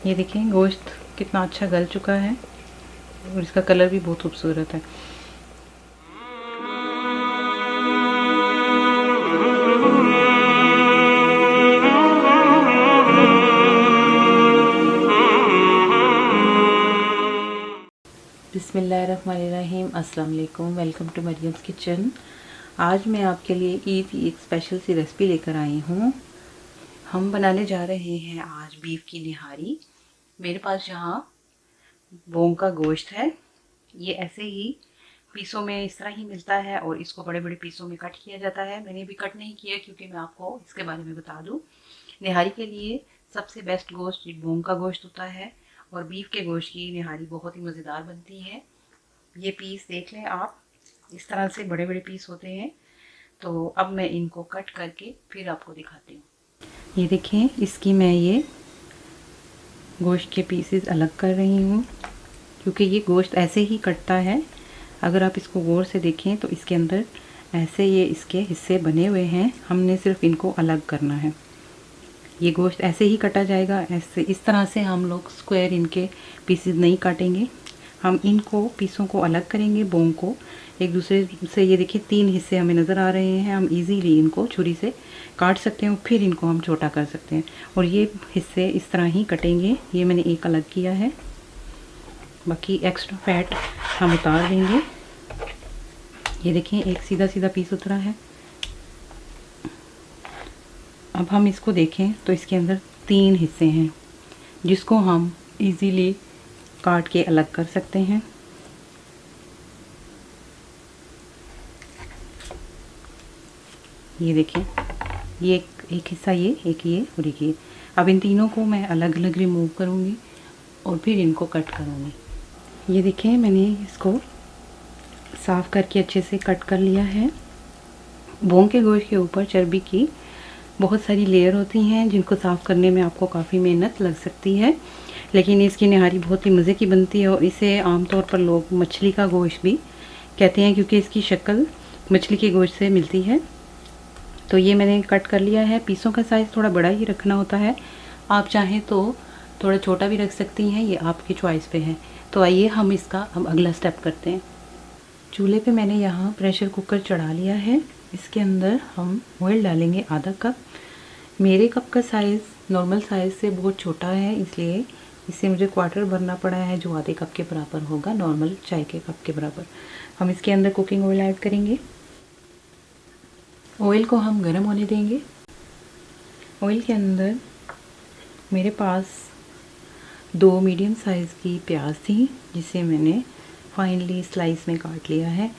ये देखें गोश्त कितना अच्छा गल चुका है और इसका कलर भी बहुत खूबसूरत है। बिस्मिल्लाहिर्रहमानिर्रहीम, अस्सलाम वालेकुम। Welcome to Maryam's kitchen. आज मैं आपके लिए ईद की एक स्पेशल सी रेसिपी लेकर आई हूँ। हम बनाने जा रहे हैं आज बीफ की निहारी। मेरे पास यहाँ बोंग का गोश्त है। ये ऐसे ही पीसों में इस तरह ही मिलता है और इसको बड़े बड़े पीसों में कट किया जाता है। मैंने भी कट नहीं किया क्योंकि मैं आपको इसके बारे में बता दूँ। निहारी के लिए सबसे बेस्ट गोश्त बोंग का गोश्त होता है और बीफ के गोश्त की निहारी बहुत ही मज़ेदार बनती है। ये पीस देख लें आप, इस तरह से बड़े बड़े पीस होते हैं। तो अब मैं इनको कट करके फिर आपको दिखाती हूँ। ये देखें, इसकी मैं ये गोश्त के पीसेस अलग कर रही हूँ क्योंकि ये गोश्त ऐसे ही कटता है। अगर आप इसको गौर से देखें तो इसके अंदर ऐसे ये इसके हिस्से बने हुए हैं, हमने सिर्फ इनको अलग करना है। ये गोश्त ऐसे ही कटा जाएगा, ऐसे इस तरह से हम लोग स्क्वायर इनके पीसेस नहीं काटेंगे। हम इनको पीसों को अलग करेंगे, बोंग को एक दूसरे से। ये देखिए 3 हिस्से हमें नज़र आ रहे हैं। हम इजीली इनको छुरी से काट सकते हैं, फिर इनको हम छोटा कर सकते हैं और ये हिस्से इस तरह ही कटेंगे। ये मैंने एक अलग किया है, बाकी एक्स्ट्रा फैट हम उतार देंगे। ये देखें एक सीधा सीधा पीस उतरा है। अब हम इसको देखें तो इसके अंदर 3 हिस्से हैं जिसको हम इजीली काट के अलग कर सकते हैं। ये देखें, ये एक हिस्सा, ये एक ये और एक ये। अब इन तीनों को मैं अलग अलग रिमूव करूँगी और फिर इनको कट करूँगी। ये देखें मैंने इसको साफ़ करके अच्छे से कट कर लिया है। बोंग के गोश्त के ऊपर चर्बी की बहुत सारी लेयर होती हैं जिनको साफ़ करने में आपको काफ़ी मेहनत लग सकती है, लेकिन इसकी निहारी बहुत ही मज़े की बनती है और इसे आमतौर पर लोग मछली का गोश्त भी कहते हैं क्योंकि इसकी शक्ल मछली के गोश्त से मिलती है। तो ये मैंने कट कर लिया है। पीसों का साइज़ थोड़ा बड़ा ही रखना होता है, आप चाहें तो थोड़ा छोटा भी रख सकती हैं, ये आपकी चॉइस पे है। तो आइए हम इसका अब अगला स्टेप करते हैं। चूल्हे पे मैंने यहाँ प्रेशर कुकर चढ़ा लिया है। इसके अंदर हम ऑयल डालेंगे आधा कप। मेरे कप का साइज़ नॉर्मल साइज़ से बहुत छोटा है, इसलिए इससे मुझे क्वार्टर भरना पड़ा है जो आधे कप के बराबर होगा, नॉर्मल चाय के कप के बराबर। हम इसके अंदर कुकिंग ऑयल ऐड करेंगे। ऑयल को हम गर्म होने देंगे। ऑयल के अंदर मेरे पास 2 मीडियम साइज़ की प्याज थी जिसे मैंने फाइनली स्लाइस में काट लिया है।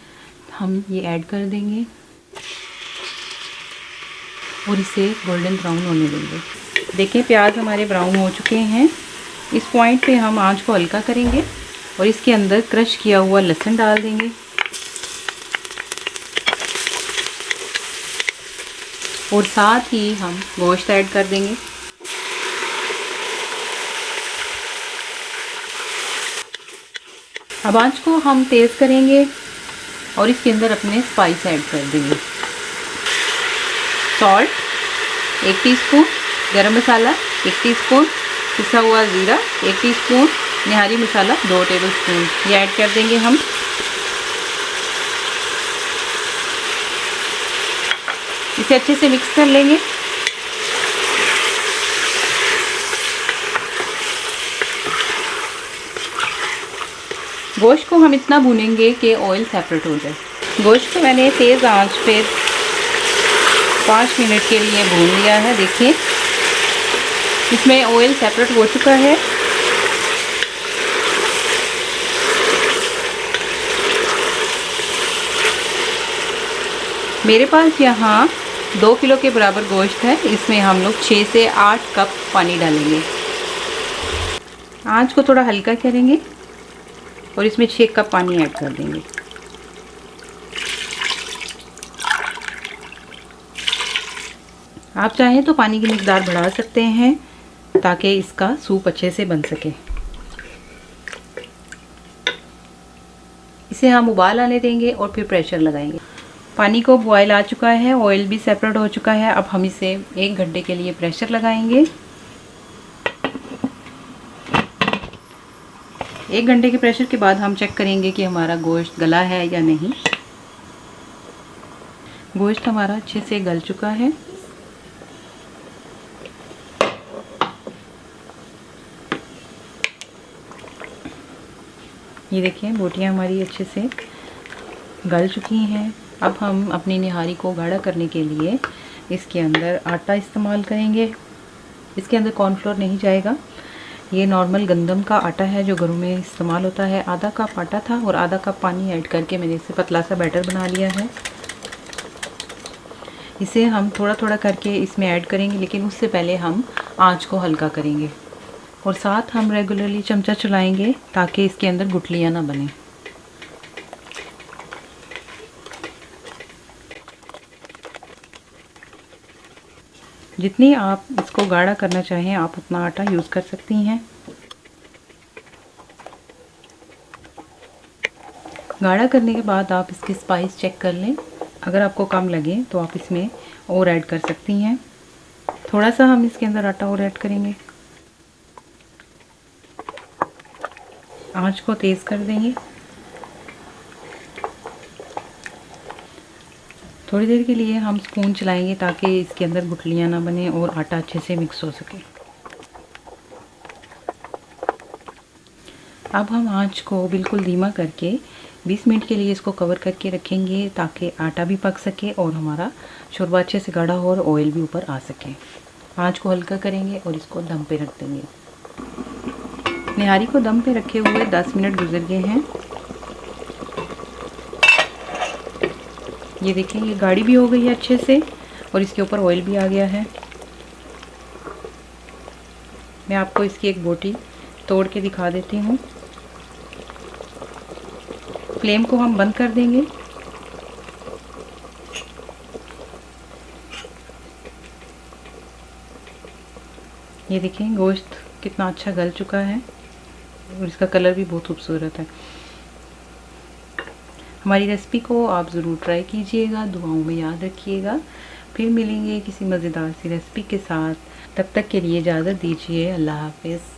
हम ये ऐड कर देंगे और इसे गोल्डन ब्राउन होने देंगे। देखिए प्याज हमारे ब्राउन हो चुके हैं। इस पॉइंट पे हम आंच को हल्का करेंगे और इसके अंदर क्रश किया हुआ लहसुन डाल देंगे और साथ ही हम गोश्त ऐड कर देंगे। अब आंच को हम तेज़ करेंगे और इसके अंदर अपने स्पाइस ऐड कर देंगे। सॉल्ट 1 टीस्पून, गरम मसाला 1 टीस्पून, पिसा हुआ ज़ीरा 1 टीस्पून, निहारी मसाला 2 टेबलस्पून ये ऐड कर देंगे हम। इसे अच्छे से मिक्स कर लेंगे। गोश्त को हम इतना भूनेंगे कि ऑयल सेपरेट हो जाए। गोश्त को मैंने तेज़ आंच पे 5 मिनट के लिए भून लिया है। देखिए इसमें ऑयल सेपरेट हो चुका है। मेरे पास यहाँ 2 किलो के बराबर गोश्त है। इसमें हम लोग 6 से 8 कप पानी डालेंगे। आंच को थोड़ा हल्का करेंगे और इसमें 6 कप पानी ऐड कर देंगे। आप चाहें तो पानी की मिकदार बढ़ा सकते हैं ताकि इसका सूप अच्छे से बन सके। इसे हम उबाल आने देंगे और फिर प्रेशर लगाएंगे। पानी को बॉयल आ चुका है, ऑयल भी सेपरेट हो चुका है। अब हम इसे 1 घंटे के लिए प्रेशर लगाएंगे। 1 घंटे के प्रेशर के बाद हम चेक करेंगे कि हमारा गोश्त गला है या नहीं। गोश्त हमारा अच्छे से गल चुका है। ये देखिए बोटियां हमारी अच्छे से गल चुकी हैं। अब हम अपनी निहारी को गाढ़ा करने के लिए इसके अंदर आटा इस्तेमाल करेंगे। इसके अंदर कॉर्नफ्लोर नहीं जाएगा। ये नॉर्मल गंदम का आटा है जो घरों में इस्तेमाल होता है। आधा कप आटा था और आधा कप पानी ऐड करके मैंने इसे पतला सा बैटर बना लिया है। इसे हम थोड़ा थोड़ा करके इसमें ऐड करेंगे, लेकिन उससे पहले हम आंच को हल्का करेंगे और साथ हम रेगुलरली चमचा चलाएंगे ताकि इसके अंदर गुठलियाँ ना बने। जितनी आप इसको गाढ़ा करना चाहें आप उतना आटा यूज़ कर सकती हैं। गाढ़ा करने के बाद आप इसकी स्पाइस चेक कर लें। अगर आपको कम लगे तो आप इसमें और ऐड कर सकती हैं। थोड़ा सा हम इसके अंदर आटा और ऐड करेंगे। आंच को तेज़ कर देंगे। थोड़ी देर के लिए हम स्पून चलाएंगे ताकि इसके अंदर गुठलियाँ ना बने और आटा अच्छे से मिक्स हो सके। अब हम आंच को बिल्कुल धीमा करके 20 मिनट के लिए इसको कवर करके रखेंगे ताकि आटा भी पक सके और हमारा शोरबा अच्छे से गाढ़ा हो और ऑयल भी ऊपर आ सके। आंच को हल्का करेंगे और इसको दम पे रख देंगे। निहारी को दम पे रखे हुए 10 मिनट गुजर गए हैं। ये देखें ये गाढ़ी भी हो गई है अच्छे से और इसके ऊपर ऑयल भी आ गया है। मैं आपको इसकी एक बोटी तोड़ के दिखा देती हूँ। फ्लेम को हम बंद कर देंगे। ये देखें गोश्त कितना अच्छा गल चुका है और इसका कलर भी बहुत खूबसूरत है। हमारी रेसिपी को आप ज़रूर ट्राई कीजिएगा, दुआओं में याद रखिएगा। फिर मिलेंगे किसी मज़ेदार सी रेसिपी के साथ। तब तक के लिए इजाज़त दीजिए। अल्लाह हाफ़िज़।